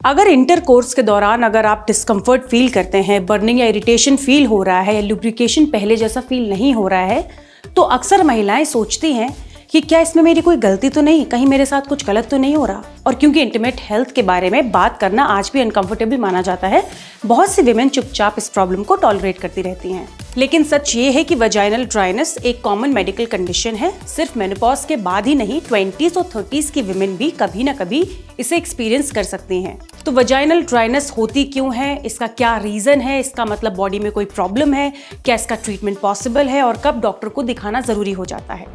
अगर इंटरकोर्स के दौरान अगर आप डिस्कम्फर्ट फील करते हैं, बर्निंग या इरिटेशन फील हो रहा है या लुब्रिकेशन पहले जैसा फील नहीं हो रहा है, तो अक्सर महिलाएं सोचती हैं कि क्या इसमें मेरी कोई गलती तो नहीं, कहीं मेरे साथ कुछ गलत तो नहीं हो रहा। और क्योंकि इंटीमेट हेल्थ के बारे में बात करना आज भी अनकंफर्टेबल माना जाता है, बहुत सी विमेन चुपचाप इस प्रॉब्लम को टॉलरेट करती रहती हैं। लेकिन सच ये है कि वजाइनल ड्राइनेस एक कॉमन मेडिकल कंडीशन है। सिर्फ मेनोपॉज के बाद ही नहीं, 20s और 30s की विमेन भी कभी ना कभी इसे एक्सपीरियंस कर सकती हैं। तो वजाइनल ड्राइनेस होती क्यों है, इसका क्या रीजन है, इसका मतलब बॉडी में कोई प्रॉब्लम है, क्या इसका ट्रीटमेंट पॉसिबल है और कब डॉक्टर को दिखाना जरूरी हो जाता है।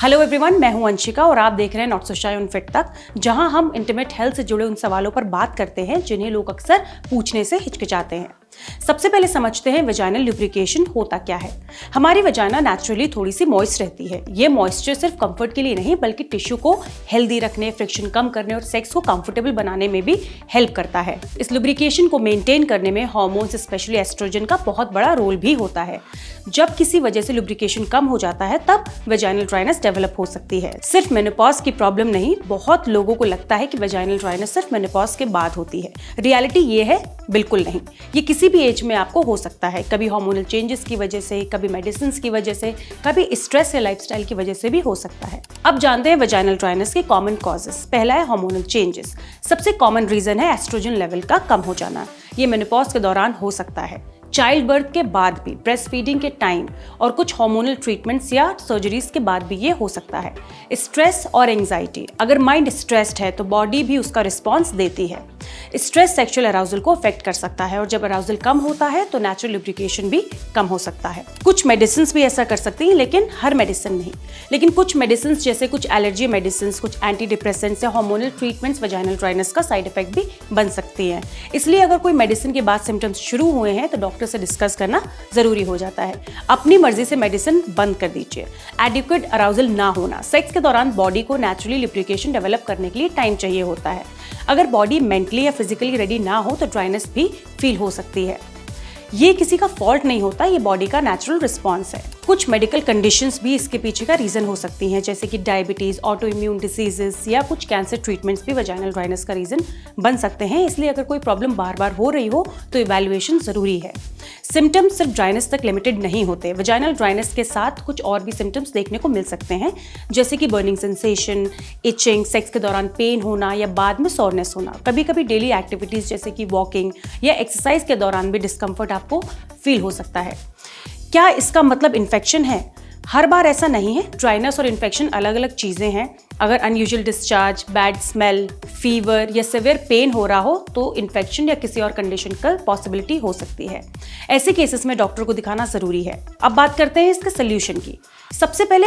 हेलो एवरीवन, मैं हूं अंशिका और आप देख रहे हैं not so shy on Fit तक, जहां हम इंटीमेट हेल्थ से जुड़े उन सवालों पर बात करते हैं जिन्हें लोग अक्सर पूछने से हिचकिचाते हैं। सबसे पहले समझते हैं वजाइनल लुब्रिकेशन होता क्या है। हमारी वजाइना नेचुरली थोड़ी सी मॉइस्ट रहती है। ये मॉइस्चर सिर्फ कंफर्ट के लिए नहीं बल्कि टिश्यू को हेल्दी रखने, फ्रिक्शन कम करने और सेक्स को कंफर्टेबल बनाने में भी हेल्प करता है। इस लुब्रिकेशन को मेंटेन करने में हार्मोन्स स्पेशली एस्ट्रोजन का बहुत बड़ा रोल भी होता है। जब किसी वजह से लुब्रिकेशन कम हो जाता है तब वजाइनल ड्राइनेस डेवलप हो सकती है। सिर्फ मेनोपॉज की प्रॉब्लम नहीं, बहुत लोगों को लगता है कि वजाइनल ड्राइनेस सिर्फ मेनोपॉज के बाद होती है। रियलिटी ये है, बिल्कुल नहीं। ये किसी भी एज में आपको हो सकता है, कभी हार्मोनल चेंजेस की वजह से, कभी मेडिसिन की वजह से, कभी स्ट्रेस या लाइफस्टाइल की वजह से भी हो सकता है। अब जानते हैं वजाइनल ड्राइनेस के कॉमन कॉजेस। पहला है हार्मोनल चेंजेस। सबसे कॉमन रीजन है एस्ट्रोजन लेवल का कम हो जाना। ये मेनोपॉज के दौरान हो सकता है, चाइल्ड बर्थ के बाद भी, ब्रेस्ट फीडिंग के टाइम और कुछ हार्मोनल ट्रीटमेंट्स या सर्जरीज के बाद भी ये हो सकता है। स्ट्रेस और एंजाइटी, अगर माइंड स्ट्रेस्ड है तो बॉडी भी उसका रिस्पॉन्स देती है। स्ट्रेस सेक्सुअल अराउजल को अफेक्ट कर सकता है और जब अराउजल कम होता है तो नेचुरल लुब्रिकेशन भी कम हो सकता है। कुछ मेडिसिन भी ऐसा कर सकती हैं, लेकिन हर मेडिसिन नहीं। लेकिन कुछ मेडिसिन जैसे कुछ एलर्जी मेडिसिन, कुछ एंटी डिप्रेसेंट्स या हार्मोनल ट्रीटमेंट्स वजाइनल ड्राइनेस का साइड इफेक्ट भी बन सकती हैं। इसलिए अगर कोई मेडिसिन के बाद सिम्टम्स शुरू हुए हैं तो डॉक्टर से डिस्कस करना जरूरी हो जाता है। अपनी मर्जी से मेडिसिन बंद कर दीजिए। एडिक्वेट अराउजल ना होना, सेक्स के दौरान बॉडी को नेचुरली लुब्रिकेशन डेवलप करने के लिए टाइम चाहिए होता है। अगर बॉडी मेंटली या फिजिकली रेडी ना हो तो ड्राइनेस भी फील हो सकती है। ये किसी का फॉल्ट नहीं होता, ये बॉडी का नेचुरल रिस्पॉन्स है। कुछ मेडिकल कंडीशंस भी इसके पीछे का रीजन हो सकती हैं, जैसे कि डायबिटीज, ऑटो इम्यून डिसीजेस या कुछ कैंसर ट्रीटमेंट्स भी वजाइनल ड्राइनेस का रीजन बन सकते हैं। इसलिए अगर कोई प्रॉब्लम बार बार हो रही हो तो इवैल्यूएशन जरूरी है। सिम्टम्स सिर्फ ड्राइनेस तक लिमिटेड नहीं होते। वजाइनल ड्राइनेस के साथ कुछ और भी सिम्टम्स देखने को मिल सकते हैं, जैसे कि बर्निंग सेंसेशन, इचिंग, सेक्स के दौरान पेन होना या बाद में सोरनेस होना। कभी कभी डेली एक्टिविटीज जैसे कि वॉकिंग या एक्सरसाइज के दौरान भी डिस्कम्फर्ट आपको फील हो सकता है। क्या इसका मतलब इन्फेक्शन है? हर बार ऐसा नहीं है। ड्राइनेस और इन्फेक्शन अलग अलग चीज़ें हैं। अगर unusual discharge, bad smell, fever या सिवियर पेन हो रहा हो तो इन्फेक्शन या किसी और कंडीशन का पॉसिबिलिटी हो सकती है। ऐसे केसेस में डॉक्टर को दिखाना ज़रूरी है। अब बात करते हैं इसके सोल्यूशन की। सबसे पहले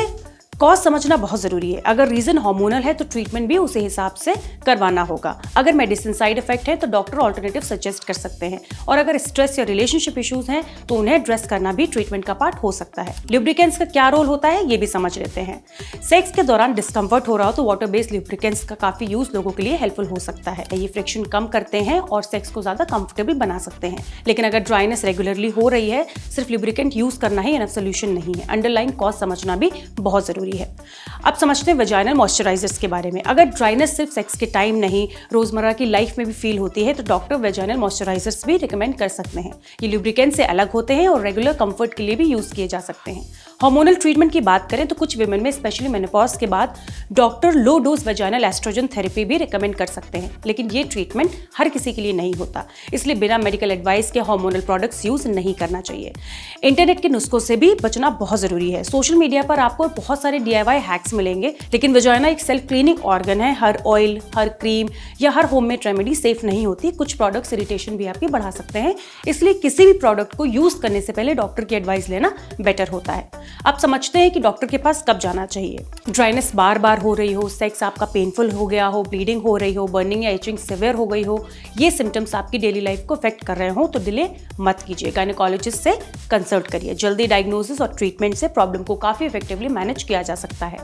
कॉज समझना बहुत ज़रूरी है। अगर रीज़न हार्मोनल है तो ट्रीटमेंट भी उसी हिसाब से करवाना होगा। अगर मेडिसिन साइड इफेक्ट है तो डॉक्टर ऑल्टरनेटिव सजेस्ट कर सकते हैं। और अगर स्ट्रेस या रिलेशनशिप इश्यूज हैं तो उन्हें एड्रेस करना भी ट्रीटमेंट का पार्ट हो सकता है। लुब्रिकेंट्स का क्या रोल होता है ये भी समझ लेते हैं। सेक्स के दौरान डिस्कम्फर्ट हो रहा हो तो वाटर बेस्ड लुब्रिकेंट्स का काफ़ी यूज़ लोगों के लिए हेल्पफुल हो सकता है। ये फ्रिक्शन कम करते हैं और सेक्स को ज़्यादा कंफर्टेबल बना सकते हैं। लेकिन अगर ड्राइनेस रेगुलरली हो रही है, सिर्फ लुब्रिकेंट यूज़ करना ही इनफ सोल्यूशन नहीं है। अंडरलाइंग कॉज समझना भी बहुत ज़रूरी है। अब समझते हैं वजाइनल मॉइस्चराइजर्स के बारे में। अगर ड्राइनेस सिर्फ सेक्स के टाइम नहीं, रोजमर्रा की लाइफ में भी फील होती है तो डॉक्टर वजाइनल मॉइस्चराइजर्स भी रिकमेंड कर सकते हैं। ये लुब्रिकेंट से अलग होते हैं और रेगुलर कंफर्ट के लिए भी यूज किए जा सकते हैं। हार्मोनल ट्रीटमेंट की बात करें तो कुछ विमेन में स्पेशली मेनोपॉज के बाद doctor low dose vaginal estrogen therapy भी रिकमेंड कर सकते हैं। लेकिन ये ट्रीटमेंट हर किसी के लिए नहीं होता, इसलिए बिना मेडिकल एडवाइस के हार्मोनल प्रोडक्ट्स यूज नहीं करना चाहिए। इंटरनेट के नुस्खों से भी बचना बहुत जरूरी है। सोशल मीडिया पर आपको बहुत सारे DIY हैक्स मिलेंगे, लेकिन वजाइना एक सेल्फ क्लीनिंग ऑर्गन है। हर ऑयल, हर क्रीम या हर होममेड रेमेडी सेफ नहीं होती। कुछ प्रोडक्ट्स इरिटेशन भी आपकी बढ़ा सकते हैं, इसलिए किसी भी प्रोडक्ट को यूज करने से पहले डॉक्टर की एडवाइस लेना बेटर होता है। अब समझते हैं कि डॉक्टर के पास कब जाना चाहिए। ड्राइनेस बार बार हो रही हो, सेक्स आपका पेनफुल हो गया हो, ब्लीडिंग हो रही हो, बर्निंग या इचिंग सिवियर हो गई हो, ये सिम्टम्स आपकी डेली लाइफ को अफेक्ट कर रहे हो तो डिले मत कीजिए। गायनेकोलॉजिस्ट से कंसल्ट करिए। जल्दी डायग्नोसिस और ट्रीटमेंट से प्रॉब्लम को काफी इफेक्टिवली मैनेज किया जा सकता है।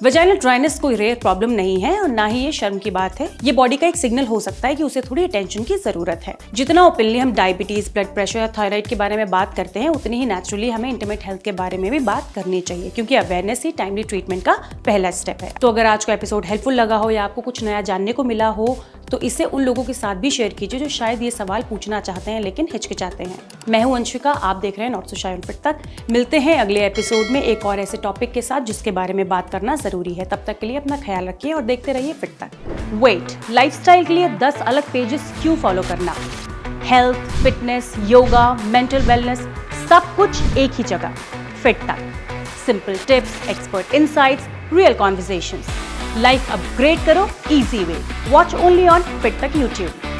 वेजाइनल ड्राइनेस कोई रेयर प्रॉब्लम नहीं है और ना ही ये शर्म की बात है। ये बॉडी का एक सिग्नल हो सकता है कि उसे थोड़ी अटेंशन की जरूरत है। जितना ओपनली हम डायबिटीज, ब्लड प्रेशर या थायराइड के बारे में बात करते हैं, उतनी ही नेचुरली हमें इंटीमेट हेल्थ के बारे में भी बात करनी चाहिए, क्योंकि अवेयरनेस ही टाइमली ट्रीटमेंट का पहला स्टेप है। तो अगर आज का एपिसोड हेल्पफुल लगा हो या आपको कुछ नया जानने को मिला हो, तो इसे उन लोगों के साथ भी शेयर कीजिए जो शायद ये सवाल पूछना चाहते हैं लेकिन हिचकिचाते हैं। मैं हूं अंशिका, आप देख रहे हैं not so shy on Fit तक। मिलते हैं अगले एपिसोड में एक और ऐसे टॉपिक के साथ जिसके बारे में बात करना जरूरी है। तब तक के लिए अपना ख्याल रखिए और देखते रहिए फिट तक। वेट, लाइफस्टाइल के लिए 10 अलग पेजेस क्यों फॉलो करना? Health, fitness, yoga, mental wellness, सब कुछ एक ही जगह, Fit Tak. Simple tips, expert insights, real conversations. Life upgrade करो easy way. Watch only on Fit Tak YouTube.